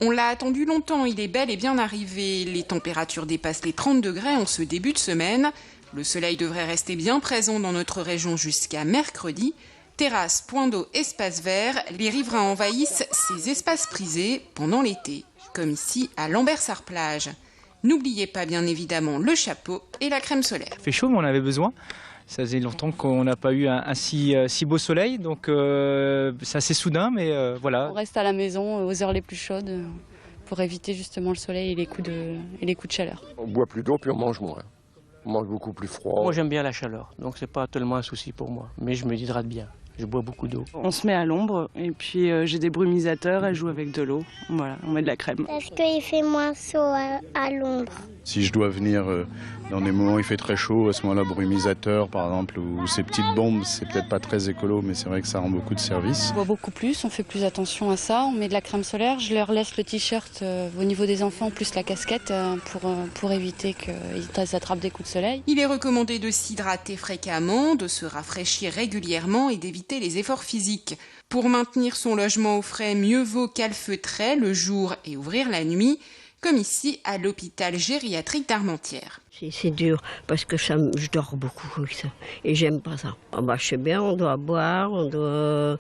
On l'a attendu longtemps, il est bel et bien arrivé. Les températures dépassent les 30 degrés en ce début de semaine. Le soleil devrait rester bien présent dans notre région jusqu'à mercredi. Terrasses, points d'eau, espaces verts, les riverains envahissent ces espaces prisés pendant l'été, comme ici à Lambersart-Plage. N'oubliez pas bien évidemment le chapeau et la crème solaire. Il fait chaud mais on en avait besoin. Ça faisait longtemps qu'on n'a pas eu un si beau soleil, donc c'est assez soudain, mais voilà. On reste à la maison aux heures les plus chaudes pour éviter justement le soleil et les coups de chaleur. On boit plus d'eau puis on mange moins. On mange beaucoup plus froid. Moi j'aime bien la chaleur, donc c'est pas tellement un souci pour moi, mais je me hydrate bien. Je bois beaucoup d'eau. On se met à l'ombre et puis j'ai des brumisateurs, elle joue avec de l'eau. Voilà, on met de la crème. Parce qu'il fait moins chaud à l'ombre. Si je dois venir dans des moments où il fait très chaud, à ce moment-là, brumisateur par exemple, ou ces petites bombes, c'est peut-être pas très écolo, mais c'est vrai que ça rend beaucoup de service. On boit beaucoup plus, on fait plus attention à ça, on met de la crème solaire. Je leur laisse le t-shirt au niveau des enfants, plus la casquette, pour éviter qu'ils attrapent des coups de soleil. Il est recommandé de s'hydrater fréquemment, de se rafraîchir régulièrement et d'éviter les efforts physiques. Pour maintenir son logement au frais, mieux vaut calfeutrer le jour et ouvrir la nuit, comme ici à l'hôpital gériatrique d'Armentières. C'est dur parce que je dors beaucoup avec ça et j'aime pas ça. Je sais bien, on doit boire, on doit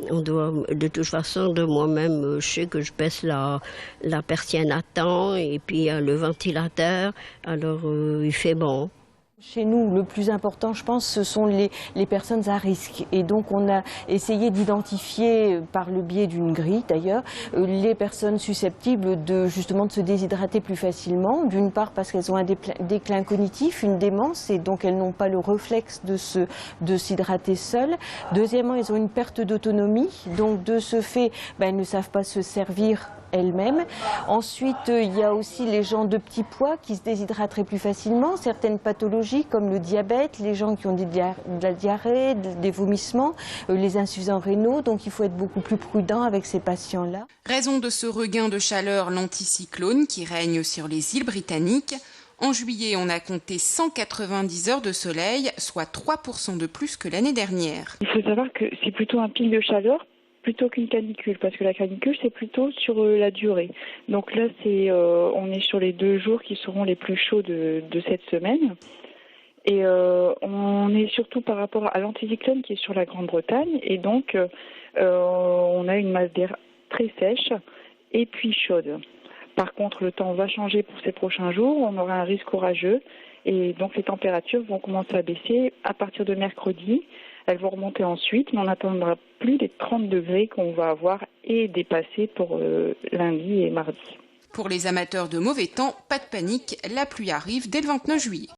de toute façon, de moi-même, je sais que je baisse la persienne à temps et puis le ventilateur, alors il fait bon. Chez nous, le plus important, je pense, ce sont les personnes à risque. Et donc, on a essayé d'identifier, par le biais d'une grille d'ailleurs, les personnes susceptibles de se déshydrater plus facilement. D'une part, parce qu'elles ont un déclin cognitif, une démence, et donc elles n'ont pas le réflexe de s'hydrater seules. Deuxièmement, elles ont une perte d'autonomie. Donc, de ce fait, elles ne savent pas se servir elles-mêmes. Ensuite, il y a aussi les gens de petit poids qui se déshydrateraient plus facilement, certaines pathologies comme le diabète, les gens qui ont de la diarrhée, des vomissements, les insuffisants rénaux, donc il faut être beaucoup plus prudent avec ces patients-là. Raison de ce regain de chaleur, l'anticyclone qui règne sur les îles britanniques. En juillet, on a compté 190 heures de soleil, soit 3% de plus que l'année dernière. Il faut savoir que c'est plutôt un pic de chaleur plutôt qu'une canicule, parce que la canicule c'est plutôt sur la durée. Donc là on est sur les 2 jours qui seront les plus chauds de cette semaine. Et on est surtout par rapport à l'anticyclone qui est sur la Grande-Bretagne, et donc on a une masse d'air très sèche et puis chaude. Par contre, le temps va changer pour ces prochains jours, on aura un risque orageux, et donc les températures vont commencer à baisser à partir de mercredi. Elles vont remonter ensuite, mais on n'atteindra plus les 30 degrés qu'on va avoir et dépasser pour lundi et mardi. Pour les amateurs de mauvais temps, pas de panique, la pluie arrive dès le 29 juillet.